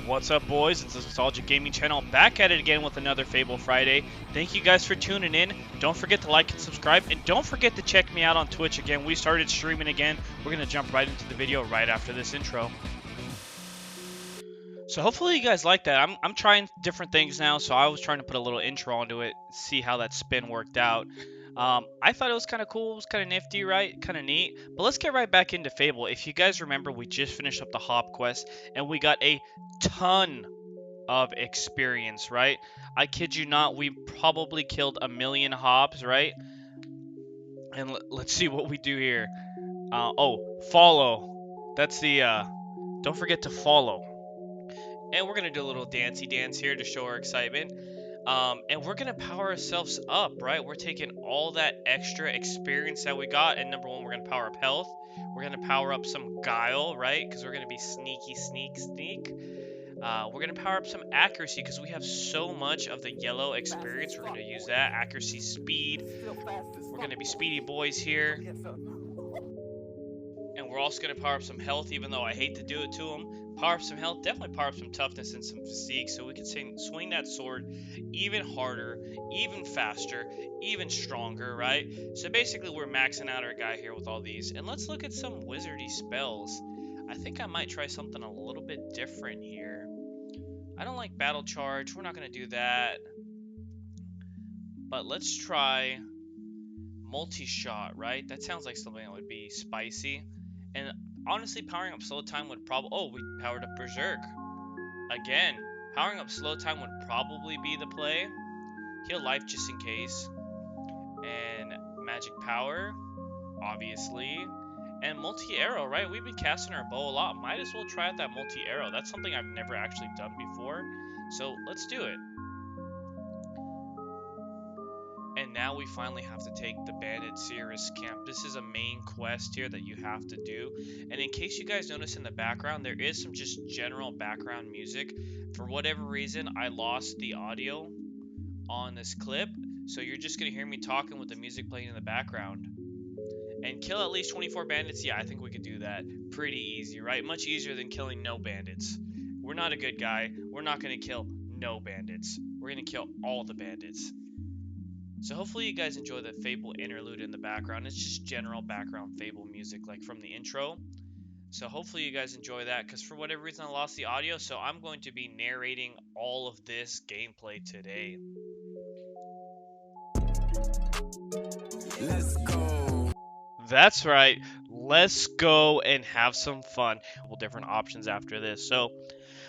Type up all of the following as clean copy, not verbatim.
What's up, boys? It's the Nostalgic Gaming Channel, back at it again with another Fable Friday. Thank you guys for tuning in. Don't forget to like and subscribe, and don't forget to check me out on Twitch again. We started streaming again. We're going to jump right into the video right after this intro. So hopefully you guys like that. I'm trying different things now, so I was trying to put a little intro onto it, see how that spin worked out. I thought it was kind of cool, it was kind of nifty, right? Kind of neat. But let's get right back into Fable. If you guys remember, we just finished up the Hop quest, and we got a ton of experience, right? I kid you not, we probably killed 1,000,000 hops, right? And let's see what we do here. Oh, follow. That's the, don't forget to follow. And we're going to do a little dancey dance here to show our excitement. And we're going to power ourselves up, right? We're taking all that extra experience that we got. And number one, we're going to power up health. We're going to power up some guile, right? Because we're going to be sneak. We're going to power up some accuracy because we have so much of the yellow experience. We're going to use that. Accuracy, speed. We're going to be speedy boys here. And we're also going to power up some health, even though I hate to do it to them. Power up some health, definitely power up some toughness and some physique, so we can swing that sword even harder, even faster, even stronger, right? So basically we're maxing out our guy here with all these. And let's look at some wizardy spells. I think I might try something a little bit different here. I don't like battle charge, we're not going to do that. But let's try multi-shot, right? That sounds like something that would be spicy. And honestly, powering up slow time would probably... Oh, we powered up Berserk. Again, powering up slow time would probably be the play. Heal life just in case. And magic power, obviously. And multi-arrow, right? We've been casting our bow a lot. Might as well try out that multi-arrow. That's something I've never actually done before. So let's do it. And now we finally have to take the bandit Cirrus camp. This is a main quest here that you have to do. And in case you guys notice in the background, there is some just general background music. For whatever reason, I lost the audio on this clip. So you're just going to hear me talking with the music playing in the background. And kill at least 24 bandits. Yeah, I think we could do that. Pretty easy, right? Much easier than killing no bandits. We're not a good guy. We're not going to kill no bandits. We're going to kill all the bandits. So hopefully you guys enjoy the Fable interlude in the background. It's just general background Fable music, like from the intro. So hopefully you guys enjoy that, because for whatever reason I lost the audio, so I'm going to be narrating all of this gameplay today. Let's go. That's right. Let's go and have some fun. A couple different options after this. So,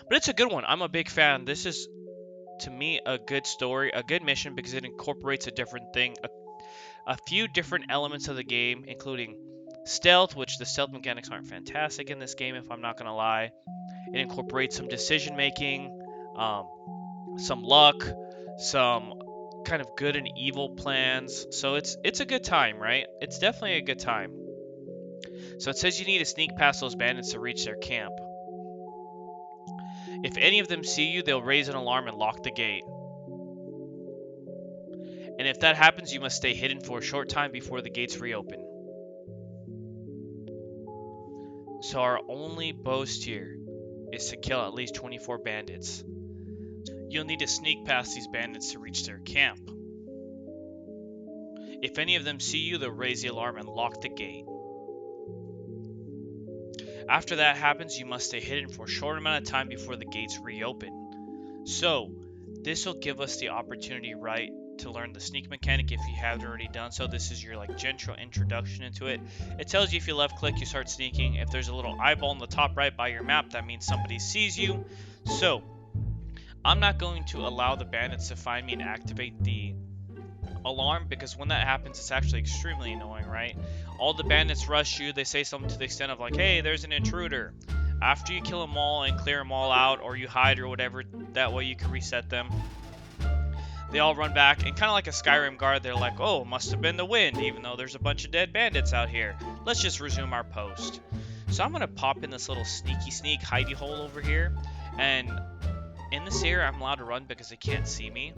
but it's a good one. I'm a big fan. This is, to me, a good story, a good mission, because it incorporates a different thing, a few different elements of the game, including stealth, which the stealth mechanics aren't fantastic in this game, if I'm not going to lie. It incorporates some decision making, some luck, some kind of good and evil plans. So it's a good time, right? It's definitely a good time. So it says you need to sneak past those bandits to reach their camp. If any of them see you, they'll raise an alarm and lock the gate. And if that happens, you must stay hidden for a short time before the gates reopen. So our only boast here is to kill at least 24 bandits. You'll need to sneak past these bandits to reach their camp. If any of them see you, they'll raise the alarm and lock the gate. After that happens, you must stay hidden for a short amount of time before the gates reopen. So, this will give us the opportunity, right, to learn the sneak mechanic if you haven't already done so. This is your general introduction into it. It tells you if you left click, you start sneaking. If there's a little eyeball in the top right by your map, that means somebody sees you. So, I'm not going to allow the bandits to find me and activate the alarm, because when that happens, it's actually extremely annoying, right? All the bandits rush you. They say something to the extent of like, hey, there's an intruder. After you kill them all and clear them all out, or you hide or whatever, that way you can reset them. They all run back, and kind of like a Skyrim guard, they're like, oh, must have been the wind, even though there's a bunch of dead bandits out here. Let's just resume our post. So I'm going to pop in this little sneak hidey hole over here, and in this area I'm allowed to run because they can't see me.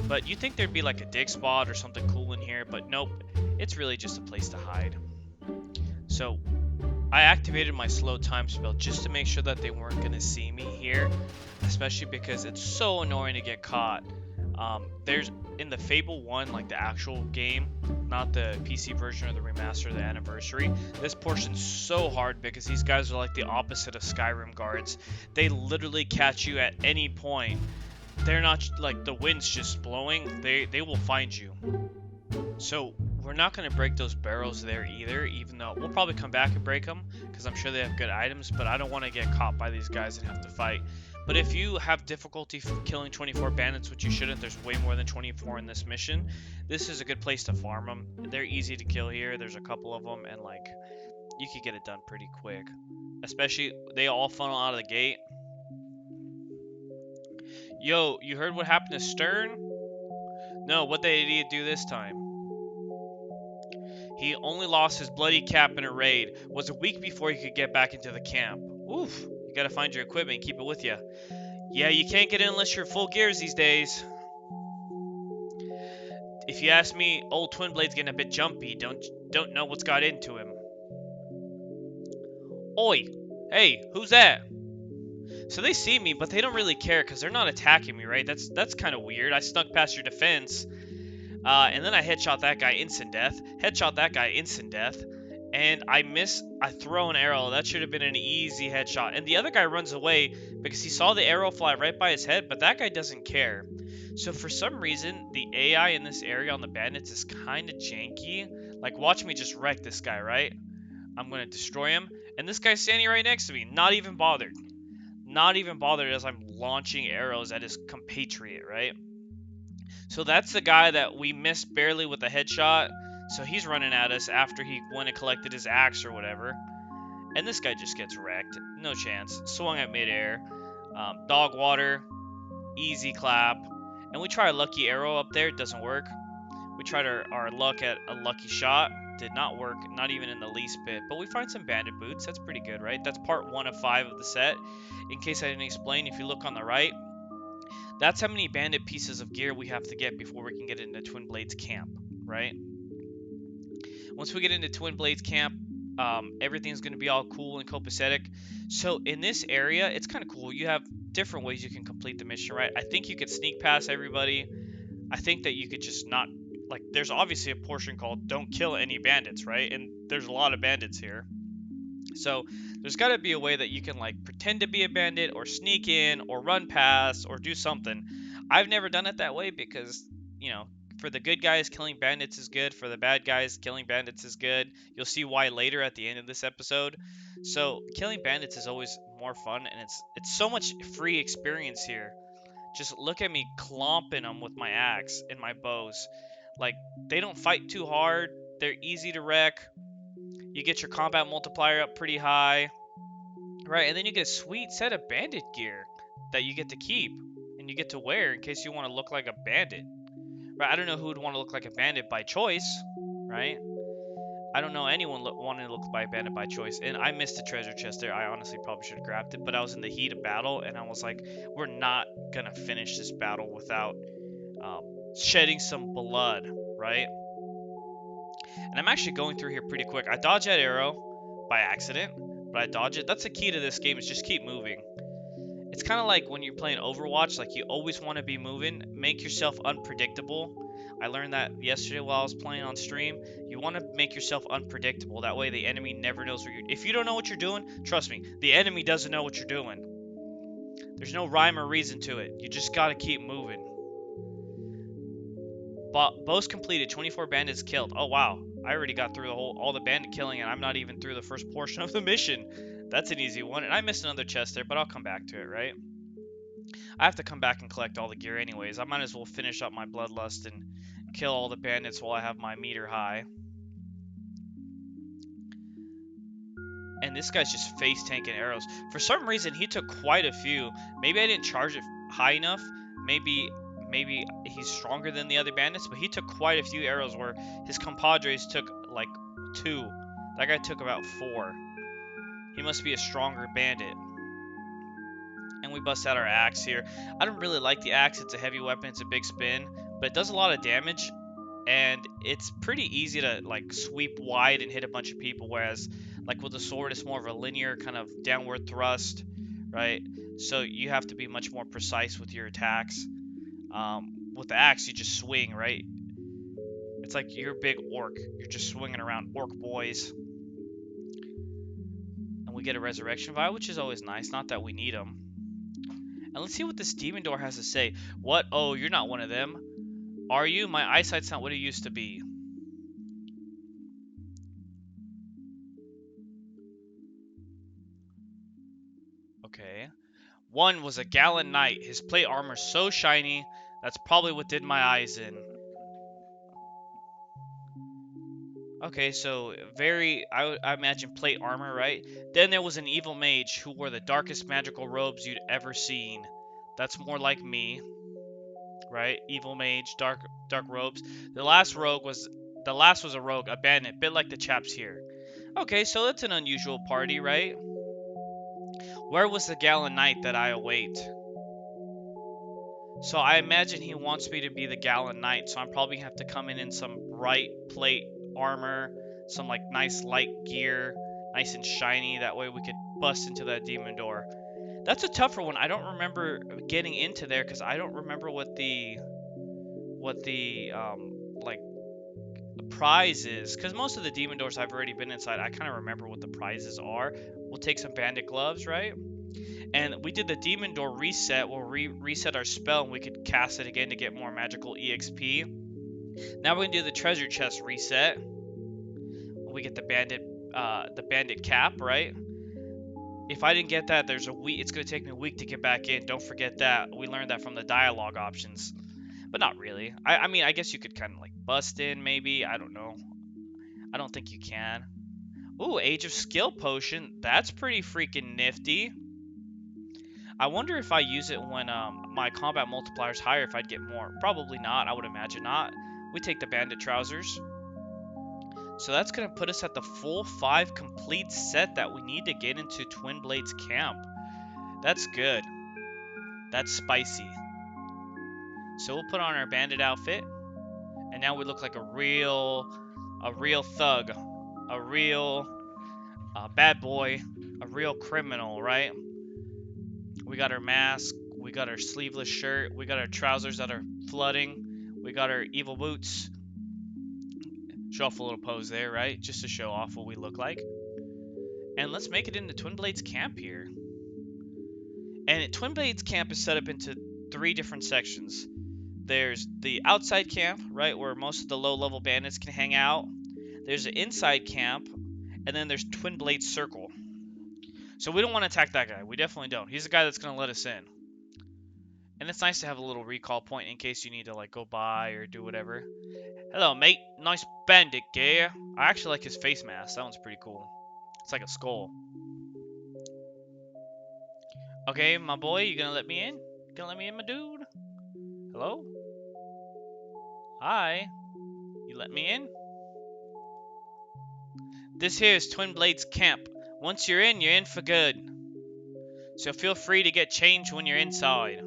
But you'd think there'd be like a dig spot or something cool in here, but nope. It's really just a place to hide. So I activated my slow time spell just to make sure that they weren't going to see me here, especially because it's so annoying to get caught. There's in the Fable 1, like the actual game, not the PC version or the remaster or the anniversary, this portion's so hard because these guys are like the opposite of Skyrim guards. They literally catch you at any point. They're not like the wind's just blowing, they will find you. So we're not going to break those barrels there either, even though we'll probably come back and break them because I'm sure they have good items, but I don't want to get caught by these guys and have to fight. But if you have difficulty killing 24 bandits, which you shouldn't, there's way more than 24 in this mission, this is a good place to farm them. They're easy to kill here. There's a couple of them, and like you could get it done pretty quick. Especially, they all funnel out of the gate. Yo, you heard what happened to Stern? No, what the idiot do this time? He only lost his bloody cap in a raid. Was a week before he could get back into the camp. Oof. You gotta find your equipment and keep it with you. Yeah, you can't get in unless you're full gears these days. If you ask me, old Twinblades getting a bit jumpy. Don't know what's got into him. Oi! Hey, who's that? So they see me, but they don't really care because they're not attacking me, right? That's kind of weird. I snuck past your defense. And then I headshot that guy, instant death. Headshot that guy, instant death. And I throw an arrow. That should have been an easy headshot. And the other guy runs away because he saw the arrow fly right by his head, but that guy doesn't care. So for some reason, the AI in this area on the bandits is kind of janky. Like, watch me just wreck this guy, right? I'm going to destroy him. And this guy's standing right next to me, not even bothered. Not even bothered as I'm launching arrows at his compatriot, right? So that's the guy that we missed barely with a headshot. So he's running at us after he went and collected his axe or whatever. And this guy just gets wrecked. No chance. Swung at midair. Dog water. Easy clap. And we try a lucky arrow up there. It doesn't work. We tried our luck at a lucky shot. Did not work. Not even in the least bit. But we find some bandit boots. That's pretty good, right? That's part 1 of 5 of the set. In case I didn't explain, if you look on the right, that's how many bandit pieces of gear we have to get before we can get into Twinblades camp, right? Once we get into Twinblades camp, everything's going to be all cool and copacetic. So in this area, it's kind of cool. You have different ways you can complete the mission, right? I think you could sneak past everybody. I think that you could just not, like, there's obviously a portion called don't kill any bandits, right? And there's a lot of bandits here. So there's got to be a way that you can like pretend to be a bandit or sneak in or run past or do something. I've never done it that way because, you know, for the good guys, killing bandits is good. For the bad guys, killing bandits is good. You'll see why later at the end of this episode. So killing bandits is always more fun, and it's so much free experience here. Just look at me clomping them with my axe and my bows. Like, they don't fight too hard. They're easy to wreck. You get your combat multiplier up pretty high, right? And then you get a sweet set of bandit gear that you get to keep and you get to wear in case you want to look like a bandit, right? I don't know who would want to look like a bandit by choice, right? I don't know anyone wanting to look like a bandit by choice. And I missed a treasure chest there. I honestly probably should have grabbed it, but I was in the heat of battle and I was like, we're not going to finish this battle without shedding some blood, right? And I'm actually going through here pretty quick. I dodge that arrow by accident, but I dodge it. That's the key to this game, is just keep moving. It's kind of like when you're playing Overwatch, like you always want to be moving. Make yourself unpredictable. I learned that yesterday while I was playing on stream. You want to make yourself unpredictable. That way the enemy never knows where you're... If you don't know what you're doing, trust me, the enemy doesn't know what you're doing. There's no rhyme or reason to it. You just got to keep moving. Bows completed, 24 bandits killed. Oh wow, I already got through all the bandit killing and I'm not even through the first portion of the mission. That's an easy one, and I missed another chest there, but I'll come back to it, right? I have to come back and collect all the gear anyways. I might as well finish up my bloodlust and kill all the bandits while I have my meter high. And this guy's just face tanking arrows. For some reason, he took quite a few. Maybe I didn't charge it high enough. Maybe he's stronger than the other bandits, but he took quite a few arrows where his compadres took like 2. That guy took about 4. He must be a stronger bandit. And we bust out our axe here. I don't really like the axe. It's a heavy weapon. It's a big spin, but it does a lot of damage. And it's pretty easy to like sweep wide and hit a bunch of people. Whereas Like with the sword, it's more of a linear kind of downward thrust, right? So you have to be much more precise with your attacks. With the axe, you just swing, right? It's like you're a big orc. You're just swinging around, orc boys. And we get a resurrection vial, which is always nice. Not that we need them. And let's see what this demon door has to say. What? Oh, you're not one of them. Are you? My eyesight's not what it used to be. Okay. One was a gallant knight. His plate armor so shiny. That's probably what did my eyes in. Okay, so I imagine plate armor, right? Then there was an evil mage who wore the darkest magical robes you'd ever seen. That's more like me, right? Evil mage, dark robes. The last was a rogue, a bandit, bit like the chaps here. Okay, so that's an unusual party, right? Where was the gallant knight that I await? So I imagine he wants me to be the gallant knight, so I'm probably gonna have to come in some bright plate armor, some like nice light gear, nice and shiny. That way we could bust into that demon door. That's a tougher one. I don't remember getting into there because I don't remember what the like prize is. Because most of the demon doors I've already been inside, I kind of remember what the prizes are. We'll take some bandit gloves, right? And we did the demon door reset. We'll reset our spell and we could cast it again to get more magical EXP. Now we're gonna do the treasure chest reset. We get the bandit cap, right? If I didn't get that, there's a week. It's gonna take me a week to get back in. Don't forget that. We learned that from the dialogue options, but not really. I mean, I guess you could kind of like bust in, maybe. I don't know. I don't think you can. Ooh, Age of Skill potion. That's pretty freaking nifty. I wonder if I use it when my combat multiplier is higher, if I'd get more. Probably not. I would imagine not. We take the bandit trousers. So that's going to put us at the full 5 complete set that we need to get into Twinblades camp. That's good. That's spicy. So we'll put on our bandit outfit. And now we look like a real thug. A real bad boy. A real criminal, right? We got our mask. We got our sleeveless shirt. We got our trousers that are flooding. We got our evil boots. Show off a little pose there, right? Just to show off what we look like. And let's make it into Twinblades camp here. And Twinblades camp is set up into 3 different sections. There's the outside camp, right, where most of the low-level bandits can hang out. There's the inside camp, and then there's Twinblades circle. So we don't want to attack that guy. We definitely don't. He's the guy that's going to let us in. And it's nice to have a little recall point in case you need to like go by or do whatever. Hello, mate. Nice bandit gear. I actually like his face mask. That one's pretty cool. It's like a skull. Okay, my boy, you gonna let me in? Gonna let me in, my dude? Hello? Hi. You let me in? This here is Twinblades camp. Once you're in for good. So feel free to get changed when you're inside.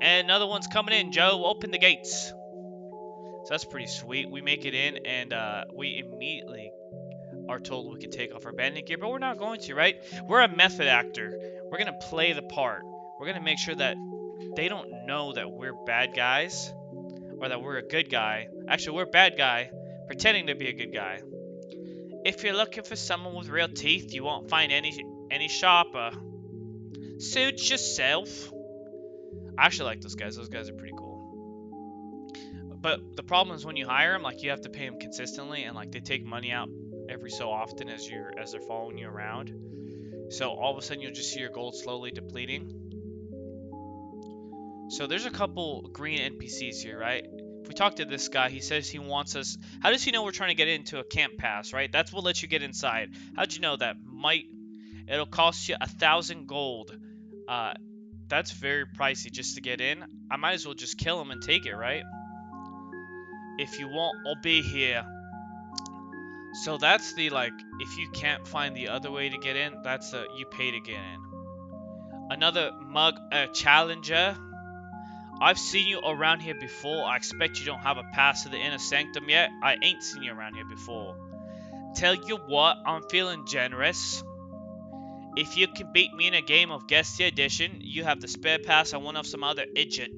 And another one's coming in, Joe. Open the gates. So that's pretty sweet. We make it in, and we immediately are told we can take off our bandit gear, but we're not going to, right? We're a method actor. We're going to play the part. We're going to make sure that they don't know that we're bad guys or that we're a good guy. Actually, we're a bad guy pretending to be a good guy. If you're looking for someone with real teeth, you won't find any sharper. Suit yourself. I actually like those guys. Those guys are pretty cool. But the problem is when you hire them, like you have to pay them consistently, and like they take money out every so often as they're following you around. So all of a sudden you'll just see your gold slowly depleting. So there's a couple green NPCs here, right? If we talk to this guy, he says he wants us. How does he know we're trying to get into a camp pass, right? That's what lets you get inside. How'd you know that? It'll cost you 1,000 gold. That's very pricey just to get in. I might as well just kill him and take it, right? If you want, I'll be here. So that's the, like, if you can't find the other way to get in, that's you pay to get in. Another mug, challenger. I've seen you around here before. I expect you don't have a pass to the inner sanctum yet. I ain't seen you around here before. Tell you what, I'm feeling generous. If you can beat me in a game of Guess the Edition, you have the spare pass on one of some other idiot.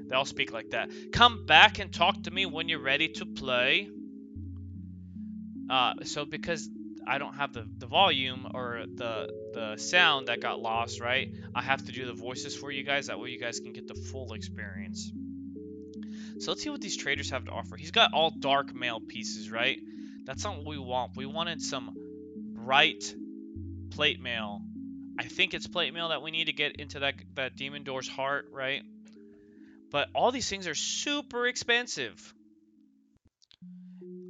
They all speak like that. Come back and talk to me when you're ready to play. So because I don't have the volume or the sound that got lost, right? I have to do the voices for you guys. That way you guys can get the full experience. So let's see what these traders have to offer. He's got all dark mail pieces, right? That's not what we want. We wanted some bright plate mail. I think it's plate mail that we need to get into that Demon Door's heart, right? But all these things are super expensive.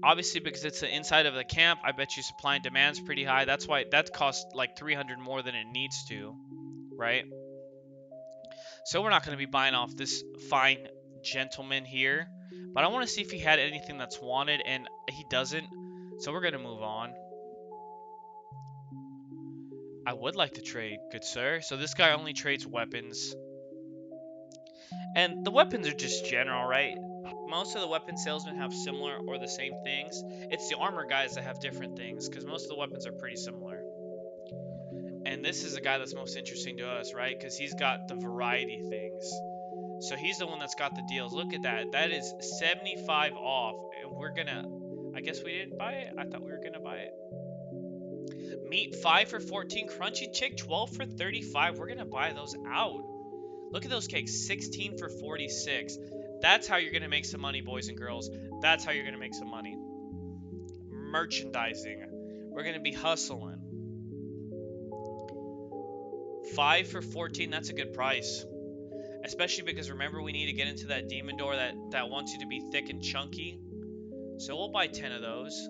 Obviously, because it's the inside of the camp, I bet you supply and demand's pretty high. That's why that costs like 300 more than it needs to, right? So we're not going to be buying off this fine gentleman here. But I want to see if he had anything that's wanted, and he doesn't. So we're going to move on. I would like to trade, good sir. So this guy only trades weapons. And the weapons are just general, right? Most of the weapon salesmen have similar or the same things. It's the armor guys that have different things, because most of the weapons are pretty similar. And this is the guy that's most interesting to us, right? Because he's got the variety things. So he's the one that's got the deals. Look at that. That is 75 off. And we're going to... I guess we didn't buy it. I thought we were going to buy it. Meat 5 for 14. Crunchy chick 12 for 35. We're going to buy those out. Look at those cakes. 16 for 46. That's how you're going to make some money, boys and girls. That's how you're going to make some money. Merchandising. We're going to be hustling. 5 for 14. That's a good price. Especially because remember we need to get into that demon door that wants you to be thick and chunky. So we'll buy 10 of those.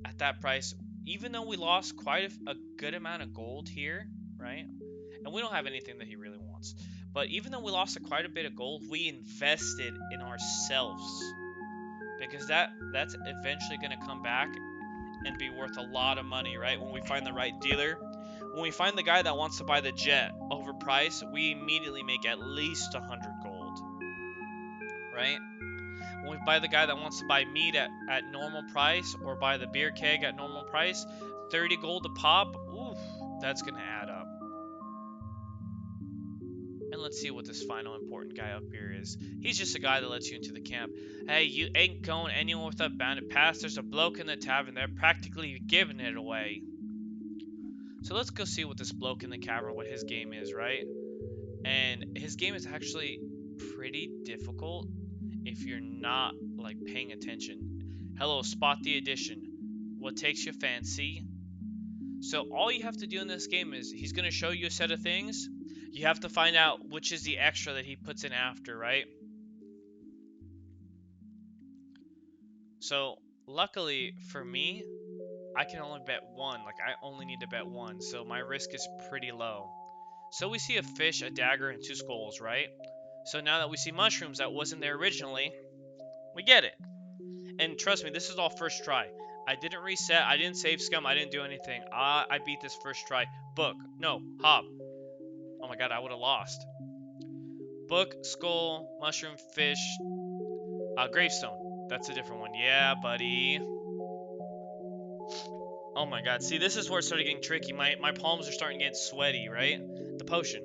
At that price, even though we lost quite a good amount of gold here, right? And we don't have anything that he really wants. But even though we lost quite a bit of gold, we invested in ourselves. Because that's eventually going to come back and be worth a lot of money, right? When we find the right dealer. When we find the guy that wants to buy the jet overpriced, we immediately make at least 100 gold, right? When we buy the guy that wants to buy meat at normal price or buy the beer keg at normal price, 30 gold a pop, oof, that's going to add up. And let's see what this final important guy up here is. He's just a guy that lets you into the camp. Hey, you ain't going anywhere with that bandit pass. There's a bloke in the tavern. They're practically giving it away. So let's go see what this bloke in the cavern, what his game is, right? And his game is actually pretty difficult if you're not, like, paying attention. Hello, spot the addition. What takes your fancy? So all you have to do in this game is he's going to show you a set of things. You have to find out which is the extra that he puts in after, right? So luckily for me, I can only bet one. Like, I only need to bet one. So my risk is pretty low. So we see a fish, a dagger, and 2 skulls, right? So now that we see mushrooms that wasn't there originally, we get it. And trust me, this is all first try. I didn't reset, I didn't save scum, I didn't do anything. I beat this first try. Book. No, hop. Oh my god, I would have lost. Book, skull, mushroom, fish, gravestone. That's a different one. Yeah, buddy. Oh my god, see, this is where it started getting tricky. My palms are starting to get sweaty, right? The potion.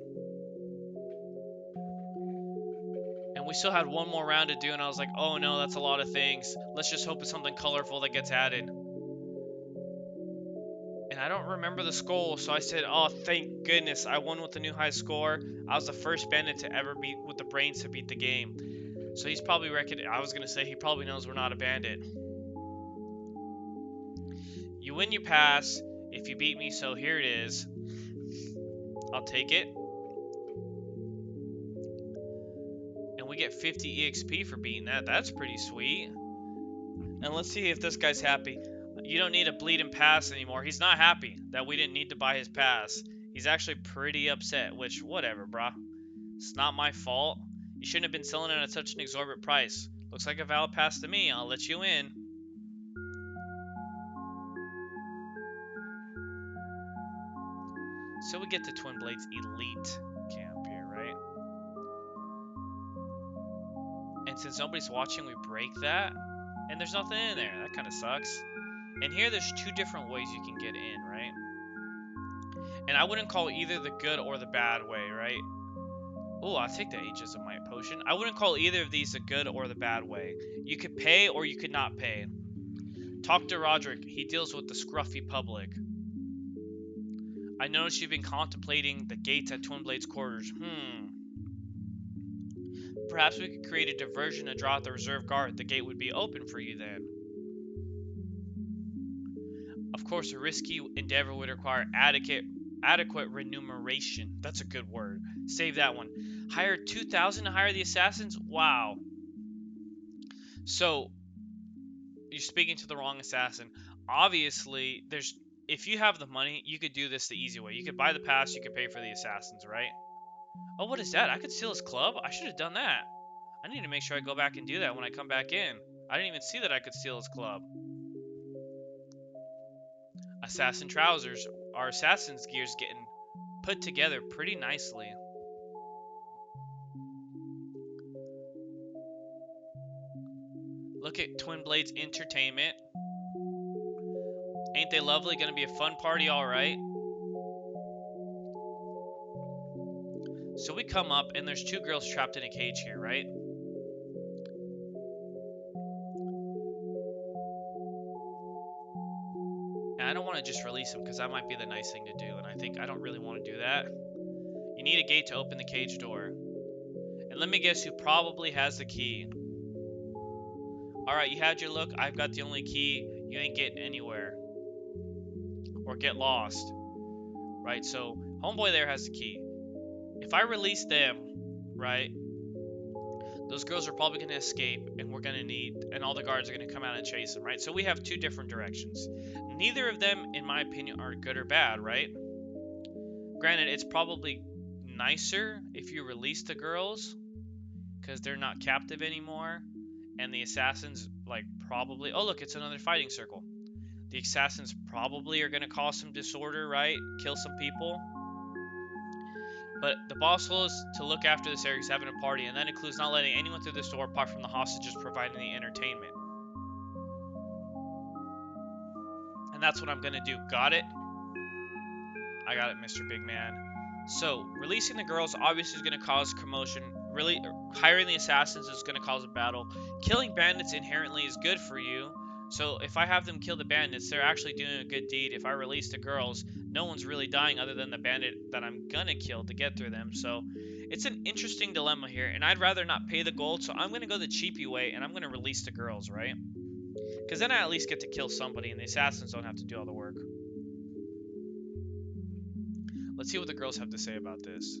And we still had one more round to do, and I was like, oh no, that's a lot of things. Let's just hope it's something colorful that gets added. And I don't remember the skull, so I said, oh, thank goodness, I won with the new high score. I was the first bandit to ever beat with the brains to beat the game. So he's probably I was going to say he probably knows we're not a bandit. You win, you pass. If you beat me, so here it is. I'll take it. And we get 50 EXP for beating that. That's pretty sweet. And let's see if this guy's happy. You don't need a bleed and pass anymore. He's not happy that we didn't need to buy his pass. He's actually pretty upset, which, whatever, brah. It's not my fault. You shouldn't have been selling it at such an exorbitant price. Looks like a valid pass to me. I'll let you in. So we get to Twinblades Elite camp here, right? And since nobody's watching, we break that. And there's nothing in there. That kind of sucks. And here there's 2 different ways you can get in, right? And I wouldn't call either the good or the bad way, right? Oh, I'll take the Ages of Might potion. I wouldn't call either of these the good or the bad way. You could pay or you could not pay. Talk to Roderick. He deals with the scruffy public. I noticed you've been contemplating the gates at Twinblades quarters. Perhaps we could create a diversion to draw out the reserve guard. The gate would be open for you then. Of course, a risky endeavor would require adequate remuneration. That's a good word. Save that one. Hire 2,000 to hire the assassins? Wow. So, you're speaking to the wrong assassin. Obviously, if you have the money, you could do this the easy way. You could buy the pass, you could pay for the assassins, right? Oh, what is that? I could steal his club? I should have done that. I need to make sure I go back and do that when I come back in. I didn't even see that I could steal his club. Assassin trousers. Our assassin's gear's getting put together pretty nicely. Look at Twinblades Entertainment. Ain't they lovely? Gonna be a fun party, alright. So we come up, and there's 2 girls trapped in a cage here, right? And I don't want to just release them, because that might be the nice thing to do, and I don't really want to do that. You need a gate to open the cage door. And let me guess who probably has the key. Alright, you had your look. I've got the only key. You ain't getting anywhere. Or get lost. Right, so homeboy there has the key. If I release them, right, those girls are probably going to escape, and and all the guards are going to come out and chase them, right? So we have 2 different directions. Neither of them, in my opinion, are good or bad, right? Granted, it's probably nicer if you release the girls, because they're not captive anymore, and the assassins, like, probably... Oh, look, it's another fighting circle. The assassins probably are going to cause some disorder, right? Kill some people. But the boss rule is to look after this area, having a party, and that includes not letting anyone through this door apart from the hostages providing the entertainment. And that's what I'm going to do. Got it? I got it, Mr. Big Man. So, releasing the girls obviously is going to cause commotion. Really, hiring the assassins is going to cause a battle. Killing bandits inherently is good for you. So, if I have them kill the bandits, they're actually doing a good deed. If I release the girls, no one's really dying other than the bandit that I'm going to kill to get through them. So, it's an interesting dilemma here. And I'd rather not pay the gold, so I'm going to go the cheapy way, and I'm going to release the girls, right? Because then I at least get to kill somebody, and the assassins don't have to do all the work. Let's see what the girls have to say about this.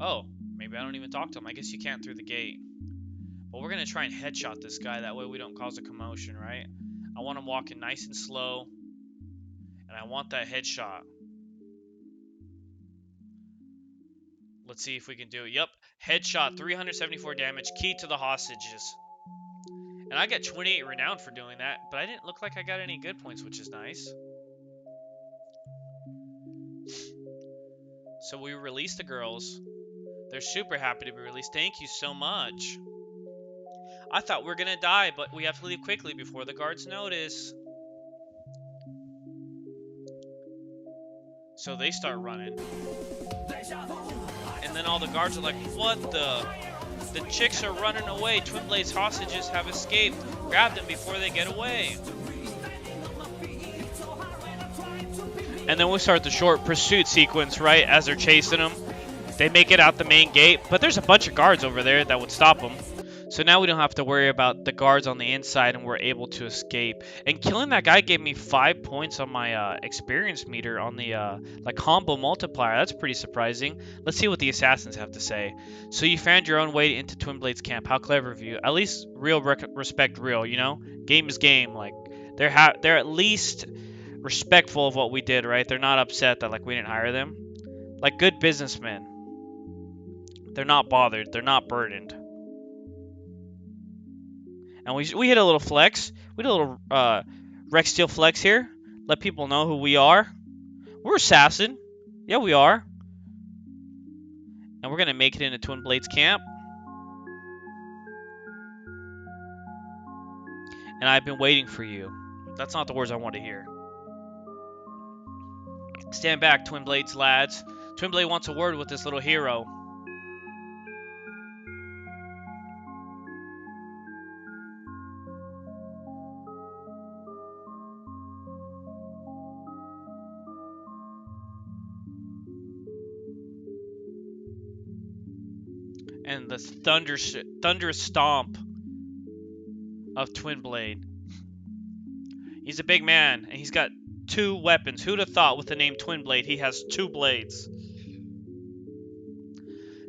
Oh, maybe I don't even talk to them. I guess you can't through the gate. But we're going to try and headshot this guy. That way we don't cause a commotion, right? I want him walking nice and slow. And I want that headshot. Let's see if we can do it. Yep. Headshot. 374 damage. Key to the hostages. And I got 28 renown for doing that. But I didn't look like I got any good points, which is nice. So we released the girls. They're super happy to be released. Thank you so much. I thought we were going to die, but we have to leave quickly before the guards notice. So they start running. And then all the guards are like, what the? The chicks are running away. Twinblades hostages have escaped. Grab them before they get away. And then we start the short pursuit sequence, right, as they're chasing them. They make it out the main gate, but there's a bunch of guards over there that would stop them. So now we don't have to worry about the guards on the inside, and we're able to escape. And killing that guy gave me 5 points on my experience meter on the like combo multiplier. That's pretty surprising. Let's see what the assassins have to say. So you found your own way into Twinblades camp. How clever of you. At least real respect real, you know? Game is game. Like they're at least respectful of what we did, right? They're not upset that like we didn't hire them. Like good businessmen. They're not bothered. They're not burdened. And we hit a little flex. We did a little Rex Steel flex here. Let people know who we are. We're assassin. Yeah, we are. And we're going to make it into Twinblades camp. and I've been waiting for you. That's not the words I want to hear. Stand back, Twinblades lads. Twinblade wants a word with this little hero. And the thunderous stomp of Twinblade. He's a big man, and he's got 2 weapons. Who'd have thought with the name Twinblade he has 2 blades?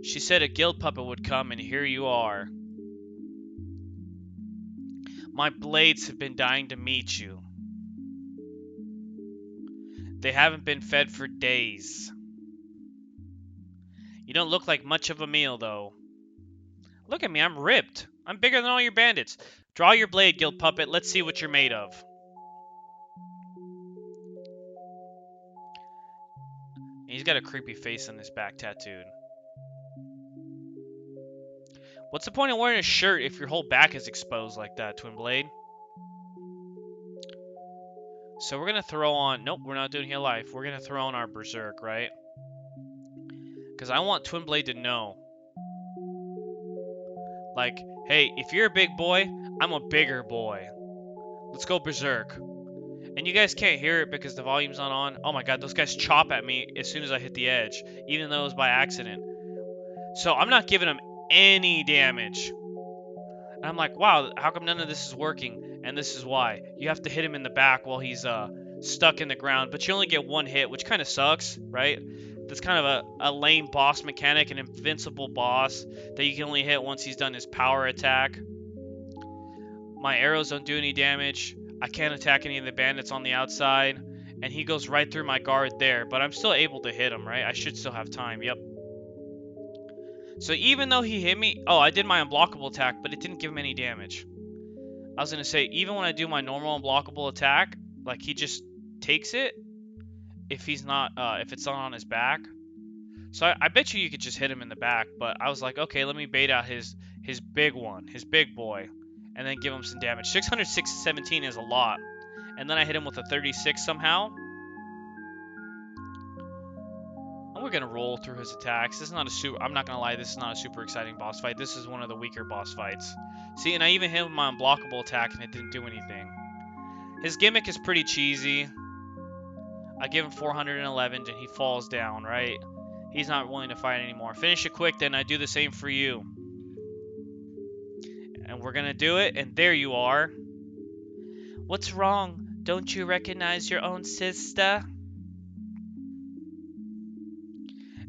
She said a guild puppet would come, and here you are. My blades have been dying to meet you. They haven't been fed for days. You don't look like much of a meal, though. Look at me, I'm ripped. I'm bigger than all your bandits. Draw your blade, guild puppet. Let's see what you're made of. He's got a creepy face on his back tattooed. What's the point of wearing a shirt if your whole back is exposed like that, Twinblade? So we're going to throw on... Nope, we're not doing Heal Life. We're going to throw on our Berserk, right? Because I want Twinblade to know. Like, hey, if you're a big boy, I'm a bigger boy. Let's go Berserk. And you guys can't hear it because the volume's not on. Oh my god, those guys chop at me as soon as I hit the edge. Even though it was by accident. So I'm not giving them any damage. And I'm like, wow, how come none of this is working? And this is why. You have to hit him in the back while he's stuck in the ground. But you only get 1 hit, which kind of sucks, right? That's kind of a lame boss mechanic, an invincible boss that you can only hit once he's done his power attack. My arrows don't do any damage. I can't attack any of the bandits on the outside. And he goes right through my guard there. But I'm still able to hit him, right? I should still have time. Yep. So even though he hit me... Oh, I did my unblockable attack, but it didn't give him any damage. I was going to say, even when I do my normal unblockable attack, like, he just takes it if he's not... if it's not on his back. So I bet you could just hit him in the back. But I was like, okay, let me bait out his big one. His big boy. And then give him some damage. 617 is a lot. And then I hit him with a 36 somehow. And we're going to roll through his attacks. This is not a super... I'm not going to lie, this is not a super exciting boss fight. This is one of the weaker boss fights. See, and I even hit him with my unblockable attack and it didn't do anything. His gimmick is pretty cheesy. I give him 411 and he falls down, right? He's not willing to fight anymore. Finish it quick, then I do the same for you. And we're going to do it, and there you are. What's wrong? Don't you recognize your own sister?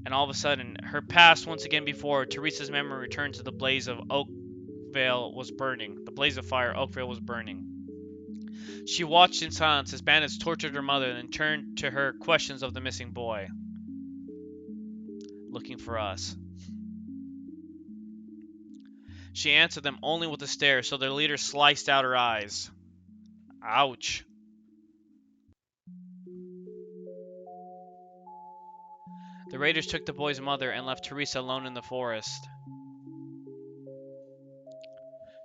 And all of a sudden, her past once again before, Teresa's memory returned to the blaze of Oakvale was burning. The blaze of fire, Oakvale was burning. She watched in silence as bandits tortured her mother and then turned to her questions of the missing boy. Looking for us. She answered them only with a stare, so their leader sliced out her eyes. Ouch. The raiders took the boy's mother and left Teresa alone in the forest.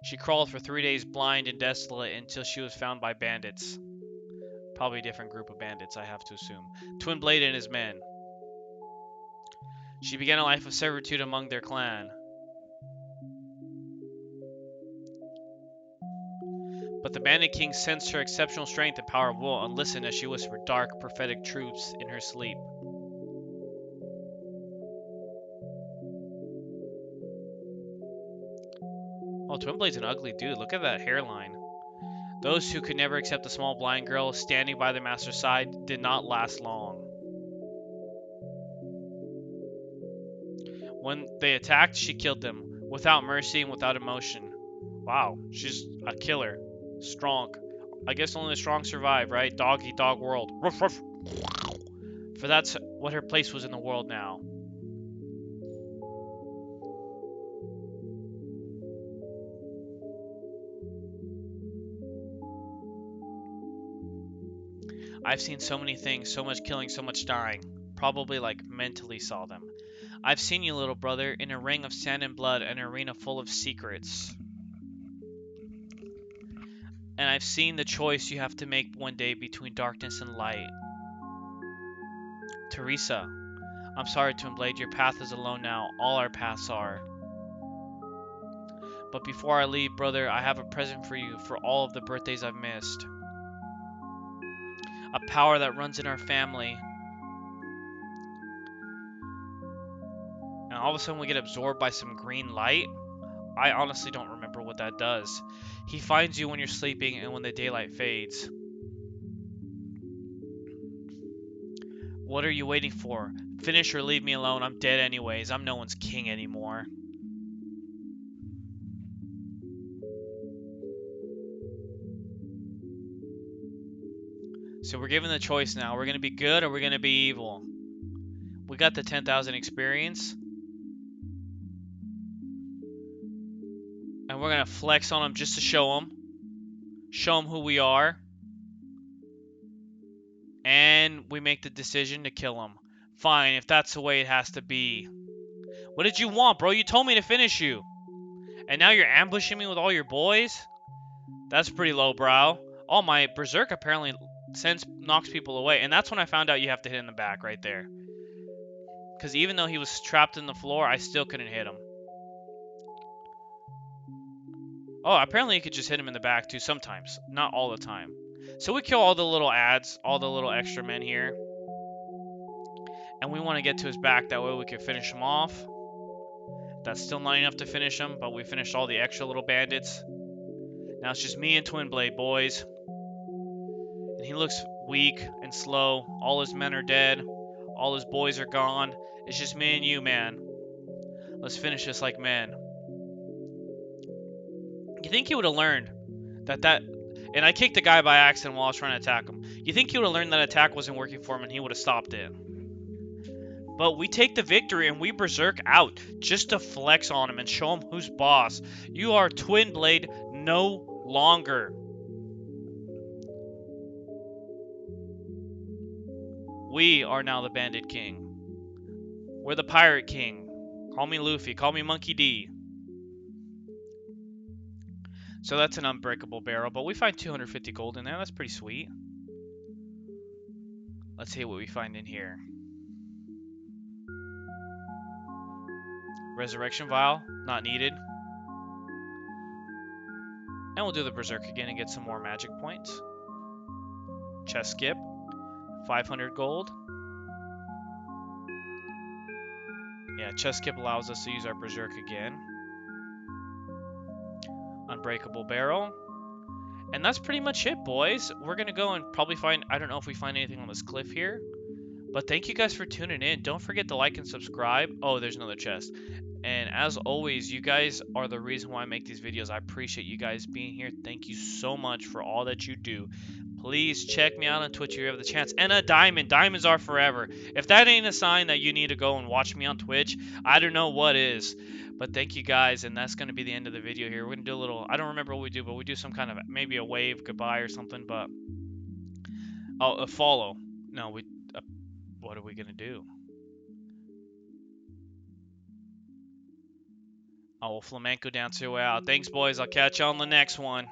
She crawled for 3 days blind and desolate until she was found by bandits. Probably a different group of bandits, I have to assume. Twinblade and his men. She began a life of servitude among their clan. But the bandit king sensed her exceptional strength and power of will and listened as she whispered dark, prophetic truths in her sleep. Oh, Twinblade's an ugly dude. Look at that hairline. Those who could never accept the small blind girl standing by their master's side did not last long. When they attacked, she killed them, without mercy and without emotion. Wow, she's a killer. Strong. I guess only the strong survive, right? Dog eat dog world. Ruff, ruff. For that's what her place was in the world now. I've seen so many things, so much killing, so much dying. Probably like mentally saw them. I've seen you, little brother, in a ring of sand and blood, an arena full of secrets. And I've seen the choice you have to make one day between darkness and light. Teresa, I'm sorry, Twinblade, your path is alone now. All our paths are. But before I leave, brother, I have a present for you for all of the birthdays I've missed. A power that runs in our family. And all of a sudden we get absorbed by some green light. I honestly don't remember what that does. He finds you when you're sleeping and when the daylight fades. What are you waiting for? Finish or leave me alone. I'm dead anyways. I'm no one's king anymore. So we're given the choice now. We're going to be good or we're going to be evil. We got the 10,000 experience. And we're going to flex on him just to show him. Show him who we are. And we make the decision to kill him. Fine, if that's the way it has to be. What did you want, bro? You told me to finish you. And now you're ambushing me with all your boys? That's pretty lowbrow. Oh, my Berserk apparently knocks people away. And that's when I found out you have to hit in the back right there. Because even though he was trapped in the floor, I still couldn't hit him. Oh, apparently you could just hit him in the back too sometimes. Not all the time. So we kill all the little ads, all the little extra men here. And we want to get to his back, that way we can finish him off. That's still not enough to finish him, but we finished all the extra little bandits. Now it's just me and Twinblade, boys. And he looks weak and slow. All his men are dead. All his boys are gone. It's just me and you, man. Let's finish this like men. You think he would have learned that... And I kicked the guy by accident while I was trying to attack him. You think he would have learned that attack wasn't working for him and he would have stopped it. But we take the victory and we berserk out just to flex on him and show him who's boss. You are Twinblade no longer. We are now the Bandit King. We're the Pirate King. Call me Luffy. Call me Monkey D. So that's an unbreakable barrel, but we find 250 gold in there. That's pretty sweet. Let's see what we find in here. Resurrection Vial, not needed. And we'll do the Berserk again and get some more magic points. Chest skip, 500 gold. Yeah, chest skip allows us to use our Berserk again. Unbreakable barrel. And that's pretty much it, boys. We're going to go and probably find... I don't know if we find anything on this cliff here. But thank you guys for tuning in. Don't forget to like and subscribe. Oh, there's another chest. And as always, you guys are the reason why I make these videos. I appreciate you guys being here. Thank you so much for all that you do. Please check me out on Twitch if you have the chance. And a diamond. Diamonds are forever. If that ain't a sign that you need to go and watch me on Twitch, I don't know what is. But thank you guys, and that's going to be the end of the video here. We're going to do a little... I don't remember what we do, but we do some kind of... Maybe a wave goodbye or something, but... Oh, a follow. No, we... what are we going to do? Oh, we'll flamenco dance your way out. Thanks, boys. I'll catch you on the next one.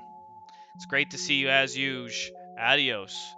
It's great to see you as usual. Adios.